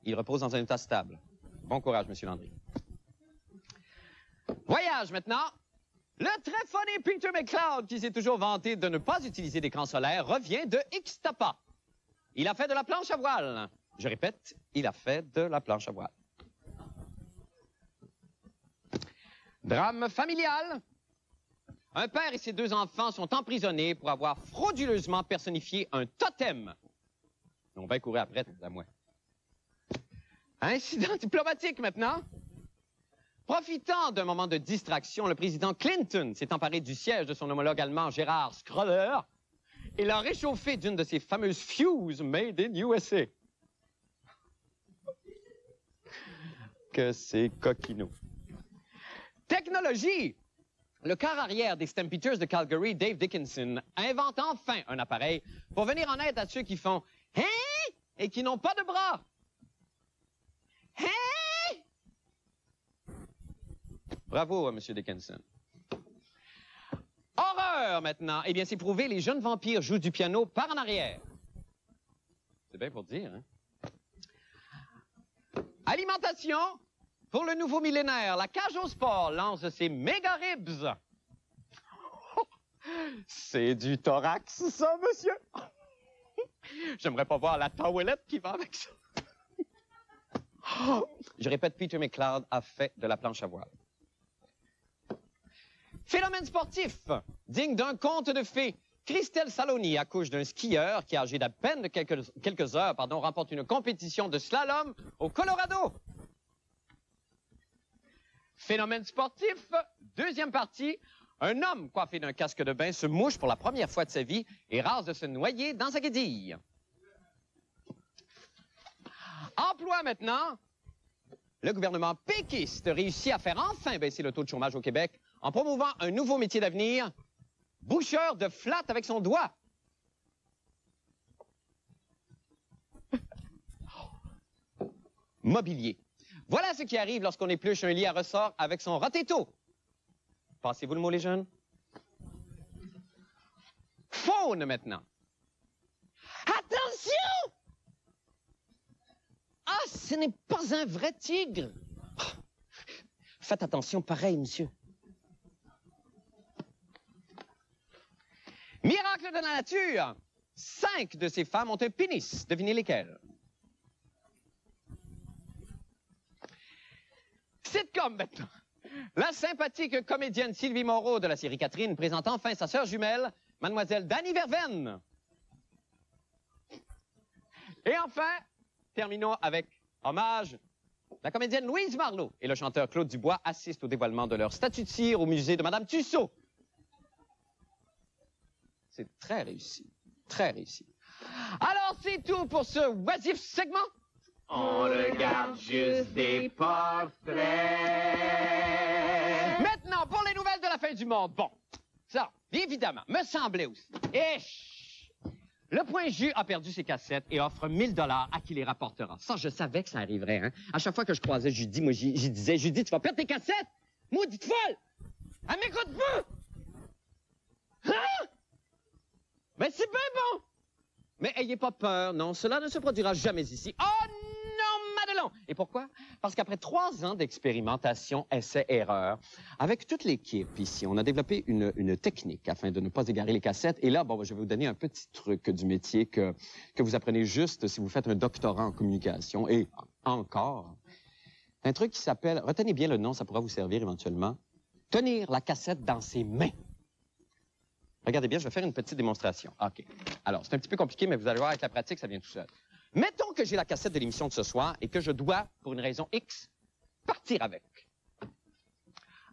Il repose dans un état stable. Bon courage, Monsieur Landry. Voyage maintenant. Le très funny Peter McLeod, qui s'est toujours vanté de ne pas utiliser d'écran solaire, revient de Ixtapa. Il a fait de la planche à voile. Je répète, il a fait de la planche à voile. Drame familial. Un père et ses 2 enfants sont emprisonnés pour avoir frauduleusement personnifié un totem. On va courir après, à moi. Incident diplomatique maintenant. Profitant d'un moment de distraction, le président Clinton s'est emparé du siège de son homologue allemand Gerhard Schröder et l'a réchauffé d'une de ses fameuses fuses made in USA. Que c'est coquinou. Technologie. Le quart arrière des Stampeders de Calgary, Dave Dickinson, invente enfin un appareil pour venir en aide à ceux qui font « Hein » et qui n'ont pas de bras. Hein? Bravo, M. Dickinson. Horreur, maintenant. Eh bien, c'est prouvé, les jeunes vampires jouent du piano par en arrière. C'est bien pour dire, hein? Alimentation. Pour le nouveau millénaire, la cage au sport lance ses méga ribs. C'est du thorax, ça, monsieur. J'aimerais pas voir la towelette qui va avec ça. Je répète, Peter McLeod a fait de la planche à voile. Phénomène sportif, digne d'un conte de fées. Christelle Saloni accouche d'un skieur qui, âgé d'à peine de quelques heures, remporte une compétition de slalom au Colorado. Phénomène sportif, deuxième partie. Un homme coiffé d'un casque de bain se mouche pour la première fois de sa vie et rase de se noyer dans sa guédille. Emploi maintenant. Le gouvernement péquiste réussit à faire enfin baisser le taux de chômage au Québec en promouvant un nouveau métier d'avenir, boucheur de flat avec son doigt. Mobilier. Voilà ce qui arrive lorsqu'on épluche un lit à ressort avec son rotéto. Passez-vous le mot, les jeunes? Faune, maintenant. Attention! Ah, ce n'est pas un vrai tigre. Faites attention, pareil, monsieur. Miracle de la nature. 5 de ces femmes ont un pénis. Devinez lesquelles? Sitcom maintenant. La sympathique comédienne Sylvie Moreau de la série Catherine présente enfin sa sœur jumelle, mademoiselle Dany Verveine. Et enfin, terminons avec hommage. La comédienne Louise Marleau et le chanteur Claude Dubois assistent au dévoilement de leur statue de cire au musée de Madame Tussaud. C'est très réussi. Très réussi. Alors, c'est tout pour ce oisif segment. On regarde juste des portraits. Maintenant, pour les nouvelles de la fin du monde. Bon, ça, évidemment, me semblait aussi. Et le Point J a perdu ses cassettes et offre 1000 $ à qui les rapportera. Ça, je savais que ça arriverait, hein. À chaque fois que je croisais Judy, moi, j'y disais, Judy, tu vas perdre tes cassettes? Maudite folle! Elle m'écoute pas! Hein? Ben, c'est bien bon! Mais ayez pas peur, non, cela ne se produira jamais ici. Oh non, Madelon! Et pourquoi? Parce qu'après 3 ans d'expérimentation, essais-erreurs, avec toute l'équipe ici, on a développé une technique afin de ne pas égarer les cassettes. Et là, bon, je vais vous donner un petit truc du métier que vous apprenez juste si vous faites un doctorat en communication. Et encore, un truc qui s'appelle, retenez bien le nom, ça pourra vous servir éventuellement, tenir la cassette dans ses mains. Regardez bien, je vais faire une petite démonstration. OK. Alors, c'est un petit peu compliqué, mais vous allez voir, avec la pratique, ça vient tout seul. Mettons que j'ai la cassette de l'émission de ce soir et que je dois, pour une raison X, partir avec.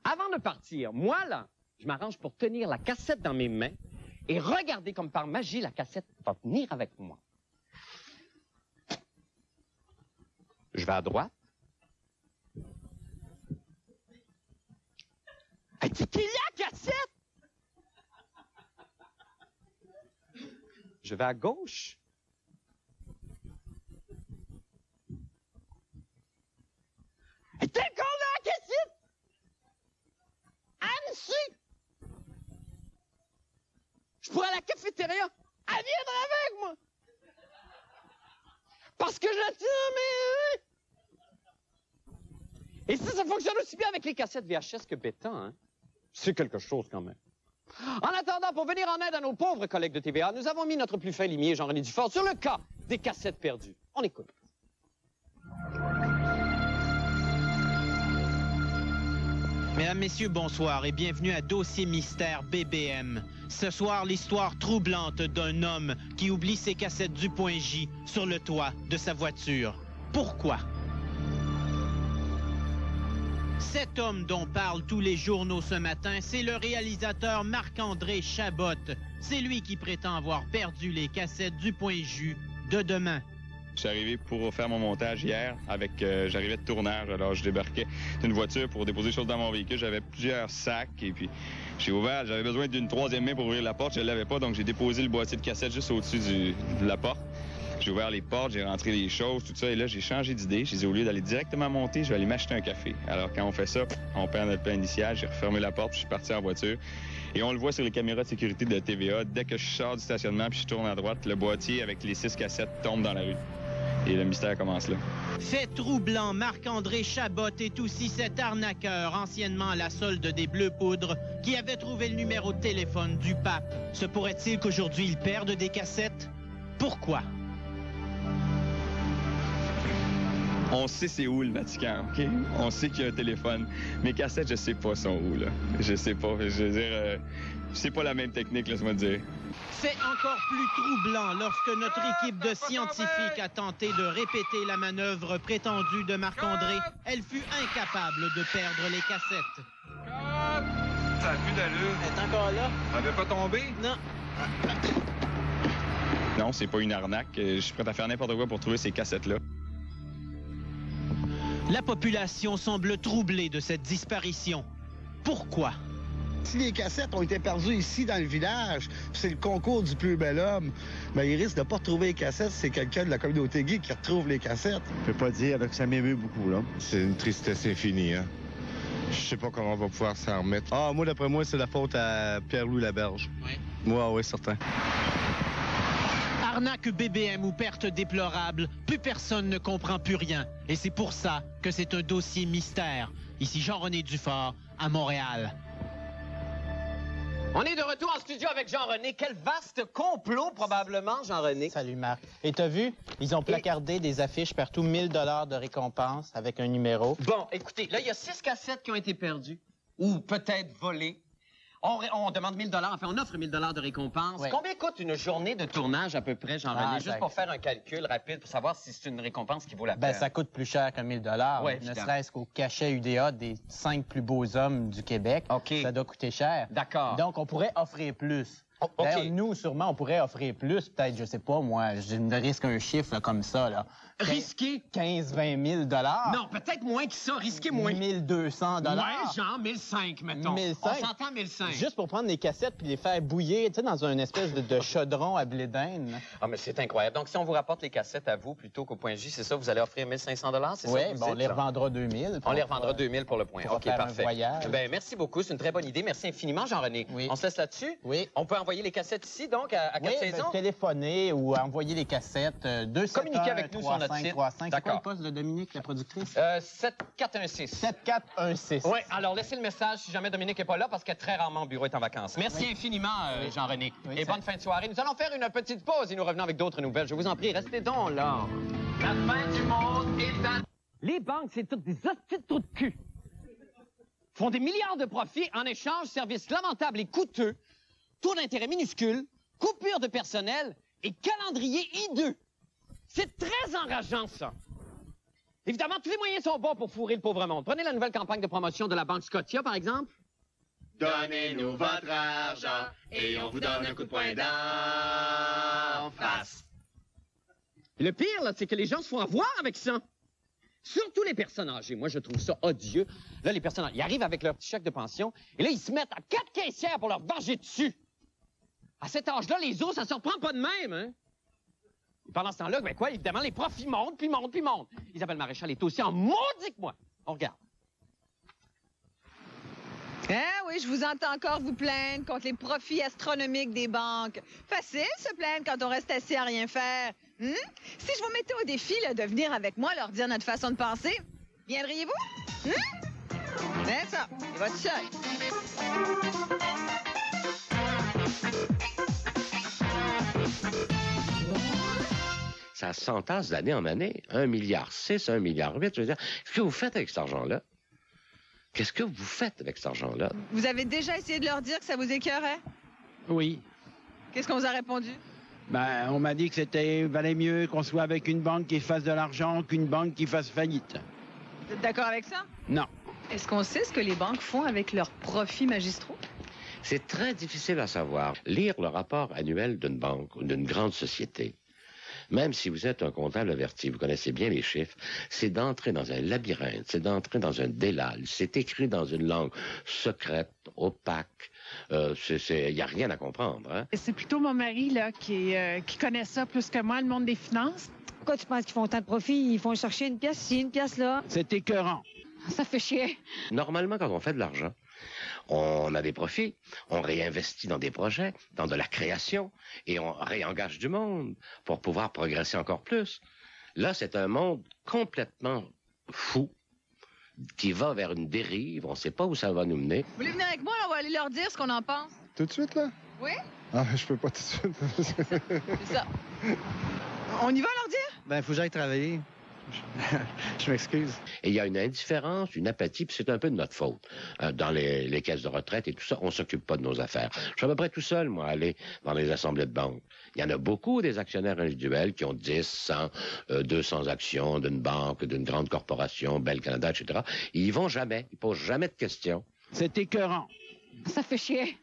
Avant de partir, moi, là, je m'arrange pour tenir la cassette dans mes mains et regarder comme par magie, la cassette va venir avec moi. Je vais à droite. Hey, c'est qui la cassette? Je vais à gauche. Et t'es con dans la cassette? Annecy! Je pourrais à la cafétéria. Elle viendra avec moi. Parce que je la tiens, mais... Et ça fonctionne aussi bien avec les cassettes VHS que bêta, hein? C'est quelque chose quand même. En attendant, pour venir en aide à nos pauvres collègues de TVA, nous avons mis notre plus fin limier, Jean-René Dufort, sur le cas des cassettes perdues. On écoute. Mesdames, Messieurs, bonsoir et bienvenue à Dossier Mystère BBM. Ce soir, l'histoire troublante d'un homme qui oublie ses cassettes du point J sur le toit de sa voiture. Pourquoi? Cet homme dont parlent tous les journaux ce matin, c'est le réalisateur Marc-André Chabot. C'est lui qui prétend avoir perdu les cassettes du point J de demain. Je suis arrivé pour faire mon montage hier j'arrivais de tournage, alors je débarquais d'une voiture pour déposer des choses dans mon véhicule. J'avais plusieurs sacs et puis j'ai ouvert, j'avais besoin d'une troisième main pour ouvrir la porte, je ne l'avais pas, donc j'ai déposé le boîtier de cassette juste au-dessus de la porte. J'ai ouvert les portes, j'ai rentré les choses, tout ça, et là, j'ai changé d'idée. J'ai dit, au lieu d'aller directement monter, je vais aller m'acheter un café. Alors, quand on fait ça, on perd notre plan initial. J'ai refermé la porte, puis je suis parti en voiture. Et on le voit sur les caméras de sécurité de TVA. Dès que je sors du stationnement, puis je tourne à droite, le boîtier avec les 6 cassettes tombe dans la rue. Et le mystère commence là. Fait troublant, Marc-André Chabot est aussi cet arnaqueur, anciennement à la solde des Bleus Poudres, qui avait trouvé le numéro de téléphone du pape. Se pourrait-il qu'aujourd'hui, il perde des cassettes? Pourquoi? On sait c'est où le Vatican, OK? On sait qu'il y a un téléphone. Mes cassettes, je sais pas sont où, là. Je sais pas. Je veux dire, c'est pas la même technique, laisse-moi te dire. Fait encore plus troublant lorsque notre équipe de scientifiques a tenté de répéter la manœuvre prétendue de Marc-André. Elle fut incapable de perdre les cassettes. Ça a plus d'allure. Elle est encore là? Elle avait pas tombé? Non. Non, c'est pas une arnaque. Je suis prêt à faire n'importe quoi pour trouver ces cassettes-là. La population semble troublée de cette disparition. Pourquoi? Si les cassettes ont été perdues ici dans le village, c'est le concours du plus bel homme, bien, il risque de ne pas retrouver les cassettes, c'est quelqu'un de la communauté geek qui retrouve les cassettes. Je peux pas dire que ça m'émeut beaucoup, là. C'est une tristesse infinie, hein. Je sais pas comment on va pouvoir s'en remettre. Ah, moi, d'après moi, c'est la faute à Pierre-Louis Laberge. Oui. Moi, oui, certain. Arnaque BBM ou perte déplorable, plus personne ne comprend plus rien. Et c'est pour ça que c'est un dossier mystère. Ici Jean-René Dufort, à Montréal. On est de retour en studio avec Jean-René. Quel vaste complot, probablement, Jean-René. Salut, Marc. Et t'as vu? Ils ont placardé des affiches partout, 1000 $ de récompense avec un numéro. Bon, écoutez, là, il y a 6 cassettes qui ont été perdues, ou peut-être volées. On demande 1000 $, enfin, on offre 1000 $ de récompense. Oui. Combien coûte une journée de tournage, à peu près, Jean-René? Juste pour ça- faire un calcul rapide, pour savoir si c'est une récompense qui vaut la Ben, peine. ça coûte plus cher que 1000 $. Ouais, ne évidemment. serait-ce qu'au cachet UDA des 5 plus beaux hommes du Québec. OK. Ça doit coûter cher. D'accord. Donc, on pourrait offrir plus. OK. D'ailleurs, nous, sûrement, on pourrait offrir plus. Peut-être, je sais pas, moi, je risque un chiffre là, comme ça. Là. Risqué? 15-20 000 $. Non, peut-être moins que ça. Risqué moins. 1200 $. Ouais, genre 1005, mettons. 1005. On s'entend 1005. Juste pour prendre les cassettes puis les faire bouillir, tu sais, dans une espèce de chaudron à blé d'Inde. Ah, mais c'est incroyable. Donc, si on vous rapporte les cassettes à vous plutôt qu'au point J, c'est ça, vous allez offrir 1500 $, c'est Oui, ça que vous bon, on dites, les là? revendra 2000. On les revendra 2000 pour le point. Pour OK, faire un parfait. voyage. Ben, merci beaucoup. C'est une très bonne idée. Merci infiniment, Jean-René. Oui. On se laisse là-dessus? Oui. On peut envoyer les cassettes ici, donc, à Oui, 4 ben, saisons? téléphoner ou envoyer les cassettes. Communiquez avec nous sur notre site. 3535. C'est quoi D'accord. le poste de Dominique, la productrice? 7416. 7416. Oui, alors laissez le message si jamais Dominique n'est pas là, parce que très rarement, le bureau est en vacances. Merci infiniment, Jean-René. Oui, et ça- bonne fin de soirée. Nous allons faire une petite pause et nous revenons avec d'autres nouvelles. Je vous en prie, restez donc là. La fin du monde est dans... Les banques, c'est toutes des hosties de trous de cul. Font des milliards de profits en échange, services lamentables et coûteux, taux d'intérêt minuscules, coupures de personnel et calendrier hideux. C'est très enrageant, ça. Évidemment, tous les moyens sont bons pour fourrer le pauvre monde. Prenez la nouvelle campagne de promotion de la Banque Scotia, par exemple. Donnez-nous votre argent et on vous donne un coup de poing d'en face. Le pire, là, c'est que les gens se font avoir avec ça. Surtout les personnes âgées. Moi, je trouve ça odieux. Là, les personnes âgées, ils arrivent avec leur petit chèque de pension et là, ils se mettent à 4 caissières pour leur varger dessus. À cet âge-là, les os, ça se reprend pas de même, hein? Et pendant ce temps-là, ben quoi, évidemment, les profits montent, puis montent, puis montent. Isabelle Maréchal est aussi en maudit que moi. On regarde. Ah oui, je vous entends encore vous plaindre contre les profits astronomiques des banques. Facile se plaindre quand on reste assis à rien faire. Si je vous mettais au défi là, de venir avec moi leur dire notre façon de penser, viendriez-vous? C'est ça, il va tout seul. Ça s'entasse d'année en année. 1,6 milliard, 1,8 milliard. Je veux dire, qu'est-ce que vous faites avec cet argent-là? Qu'est-ce que vous faites avec cet argent-là? Vous avez déjà essayé de leur dire que ça vous écœurait? Oui. Qu'est-ce qu'on vous a répondu? Ben, on m'a dit que valait mieux qu'on soit avec une banque qui fasse de l'argent qu'une banque qui fasse faillite. Vous êtes d'accord avec ça? Non. Est-ce qu'on sait ce que les banques font avec leurs profits magistraux? C'est très difficile à savoir. Lire le rapport annuel d'une banque ou d'une grande société, même si vous êtes un comptable averti, vous connaissez bien les chiffres, c'est d'entrer dans un labyrinthe, c'est d'entrer dans un délal, c'est écrit dans une langue secrète, opaque. Il n'y a rien à comprendre. Hein? C'est plutôt mon mari là, qui connaît ça plus que moi, le monde des finances. Pourquoi tu penses qu'ils font tant de profit? Ils font chercher une pièce ici, une pièce là. C'est écœurant. Ça fait chier. Normalement, quand on fait de l'argent, on a des profits, on réinvestit dans des projets, dans de la création, et on réengage du monde pour pouvoir progresser encore plus. Là, c'est un monde complètement fou qui va vers une dérive. On ne sait pas où ça va nous mener. Vous voulez venir avec moi? On va aller leur dire ce qu'on en pense. Tout de suite, là? Oui? Ah, je peux pas tout de suite. C'est ça. On y va leur dire? Ben, faut que j'aille travailler. Je m'excuse. Et il y a une indifférence, une apathie, puis c'est un peu de notre faute. Dans les caisses de retraite et tout ça, on s'occupe pas de nos affaires. Je suis à peu près tout seul, moi, à aller dans les assemblées de banque. Il y en a beaucoup des actionnaires individuels qui ont 10, 100, 200 actions d'une banque, d'une grande corporation, Bell Canada, etc. Ils y vont jamais. Ils posent jamais de questions. C'est écœurant. Ça fait chier.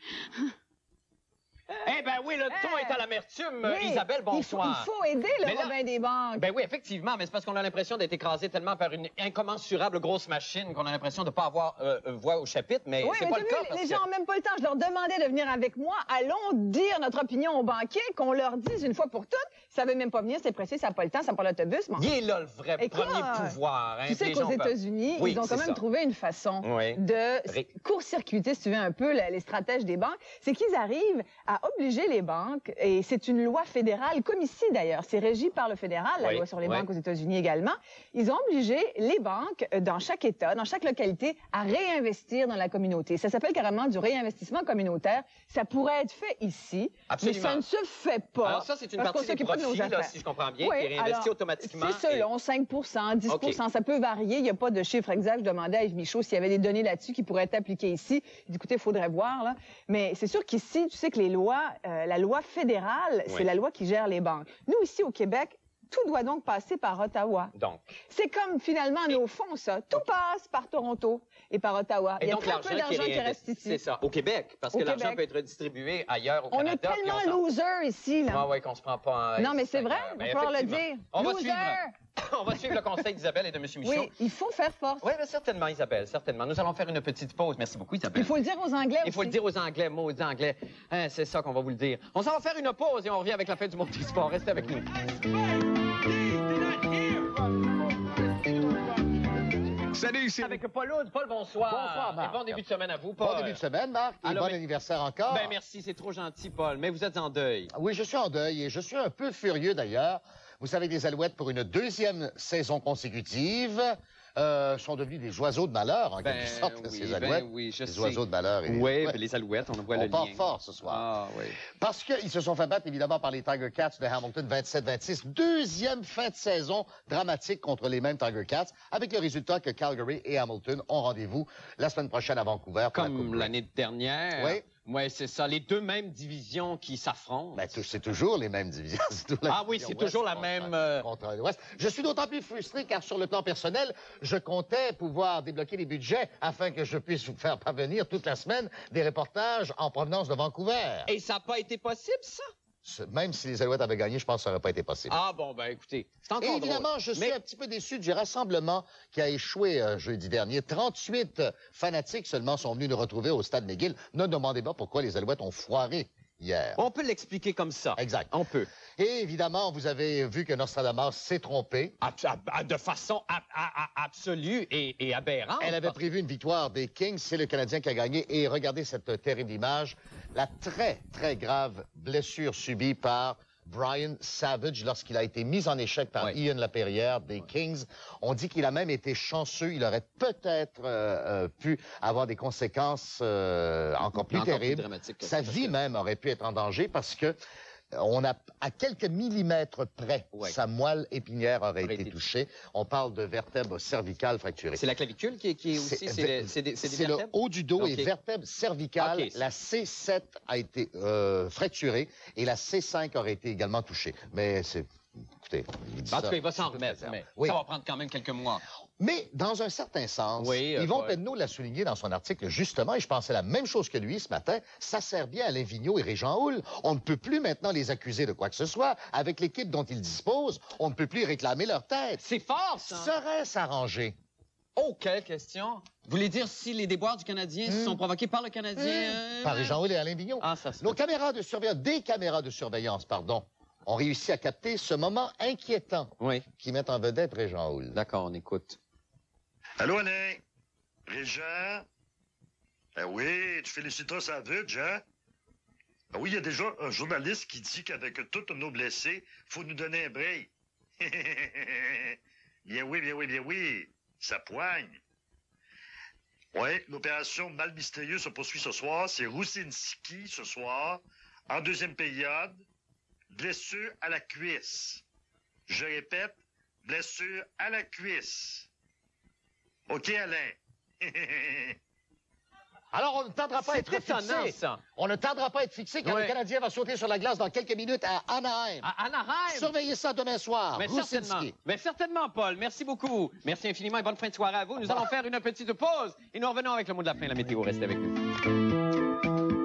Eh ben oui, le ton est à l'amertume. Oui, Isabelle, bonsoir. Il faut aider le Robin des banques. Ben oui, effectivement, mais c'est parce qu'on a l'impression d'être écrasé tellement par une incommensurable grosse machine qu'on a l'impression de ne pas avoir voix au chapitre, mais c'est pas le cas. Les gens n'ont même pas le temps. Je leur demandais de venir avec moi. Allons dire notre opinion aux banquiers, qu'on leur dise une fois pour toutes. Ça ne veut même pas venir, c'est pressé, ça n'a pas le temps, ça prend l'autobus. Il est là le vrai premier pouvoir. Hein, tu sais qu'aux États-Unis, ils ont quand même trouvé une façon de court-circuiter, si tu veux, un peu les stratèges des banques. C'est qu'ils arrivent à obliger les banques, et c'est une loi fédérale, comme ici d'ailleurs, c'est régi par le fédéral, la loi sur les banques aux États-Unis également. Ils ont obligé les banques, dans chaque État, dans chaque localité, à réinvestir dans la communauté. Ça s'appelle carrément du réinvestissement communautaire. Ça pourrait être fait ici, mais ça ne se fait pas. Alors ça, c'est une partie des profits, là, si je comprends bien, qui est réinvesti automatiquement. C'est selon 5 10 ça peut varier. Il n'y a pas de chiffre exact. Je demandais à Yves Michaud s'il y avait des données là-dessus qui pourraient être appliquées ici. Il dit, écoutez, il faudrait voir, là. Mais c'est sûr qu'ici, tu sais que les lois, la loi fédérale, c'est la loi qui gère les banques. Nous, ici, au Québec, tout doit donc passer par Ottawa. Donc. C'est comme, finalement, nos fonds, ça. Tout passe par Toronto et par Ottawa. Et il y a donc, très peu d'argent qui reste ici. C'est ça, au Québec, parce que l'argent peut être redistribué ailleurs au Canada. On est tellement losers ici, là. Ah oui, qu'on se prend pas... Non, mais c'est vrai, il va falloir le dire. On va suivre le conseil d'Isabelle et de M. Michaud. Oui, il faut faire force. Oui, certainement, Isabelle, certainement. Nous allons faire une petite pause. Merci beaucoup, Isabelle. Il faut le dire aux Anglais aussi. Il faut le dire aux Anglais, maudits Anglais. Hein, c'est ça qu'on va vous le dire. On s'en va faire une pause et on revient avec la fin du monde du sport. Restez avec nous. Salut, c'est... Avec Paul Aude. Paul, bonsoir. Bonsoir, Marc. Et bon début de semaine à vous, Paul. Bon début de semaine, Marc. Et bon anniversaire encore. Ben merci, c'est trop gentil, Paul. Mais vous êtes en deuil. Oui, je suis en deuil et je suis un peu furieux, d'ailleurs. Vous savez, les Alouettes, pour une deuxième saison consécutive, sont devenus des oiseaux de malheur, en quelque sorte, ces Alouettes. Oui, je sais. Des oiseaux de malheur. Oui, les Alouettes, on voit le lien. On part fort ce soir. Ah, oui. Parce qu'ils se sont fait battre, évidemment, par les Tiger Cats de Hamilton 27-26. Deuxième fin de saison dramatique contre les mêmes Tiger Cats, avec le résultat que Calgary et Hamilton ont rendez-vous la semaine prochaine à Vancouver. Comme l'année dernière. Oui. Oui, c'est ça. Les deux mêmes divisions qui s'affrontent. Ben, c'est toujours les mêmes divisions. C'est toujours la même... Contre l'Ouest. Je suis d'autant plus frustré car, sur le plan personnel, je comptais pouvoir débloquer les budgets afin que je puisse vous faire parvenir toute la semaine des reportages en provenance de Vancouver. Et ça n'a pas été possible, ça? Même si les Alouettes avaient gagné, je pense que ça n'aurait pas été possible. Ah bon, ben écoutez, c'est encore drôle. Évidemment, je suis un petit peu déçu du rassemblement qui a échoué jeudi dernier. 38 fanatiques seulement sont venus nous retrouver au stade McGill. Ne demandez pas pourquoi les Alouettes ont foiré hier. On peut l'expliquer comme ça. Exact. On peut. Et évidemment, vous avez vu que Nostradamus s'est trompé. De façon absolue et aberrante. Elle avait prévu une victoire des Kings. C'est le Canadien qui a gagné. Et regardez cette terrible image. La très, très grave blessure subie par Brian Savage, lorsqu'il a été mis en échec par Ian Laperrière des Kings. On dit qu'il a même été chanceux. Il aurait peut-être pu avoir des conséquences encore plus terribles. Sa vie même aurait pu être en danger parce que on a, à quelques millimètres près, sa moelle épinière aurait été touchée. On parle de vertèbre cervicale fracturée. C'est la clavicule qui est aussi... C'est le haut du dos et vertèbre cervicale. La C7 a été fracturée et la C5 aurait été également touchée. Mais c'est... Écoutez, en tout cas, il va s'en remettre, mais ça va prendre quand même quelques mois. Mais dans un certain sens, Yvon Penneau l'a souligné dans son article, justement, et je pensais la même chose que lui ce matin, ça sert bien Alain Vigneault et Régent Houle. On ne peut plus maintenant les accuser de quoi que ce soit. Avec l'équipe dont ils disposent, on ne peut plus réclamer leur tête. C'est fort, ça! Serait-ce arrangé? Oh, quelle question! Vous voulez dire si les déboires du Canadien sont provoqués par le Canadien? Par Régent Houle et Alain Vigneault. Ah, ça, Nos caméras de surveillance, des caméras de surveillance, ont réussi à capter ce moment inquiétant qui met en vedette Régent Houle. D'accord, on écoute. Allô, Alain? Régent? Oui, tu félicites Savage, hein? Oui, il y a déjà un journaliste qui dit qu'avec tous nos blessés, faut nous donner un break. Bien oui, ça poigne. Oui, l'opération Mal Mystérieux se poursuit ce soir. C'est Roussinski ce soir, en deuxième période. Blessure à la cuisse. Je répète, blessure à la cuisse. OK, Alain? Alors, on ne tardera pas à être fixé. Ça. On ne tardera pas à être fixé car le Canadien va sauter sur la glace dans quelques minutes à Anaheim. À Anaheim? Surveillez ça demain soir. Mais certainement, Paul. Merci beaucoup. Merci infiniment et bonne fin de soirée à vous. Nous allons faire une petite pause et nous revenons avec le mot de la fin, la météo. Restez avec nous.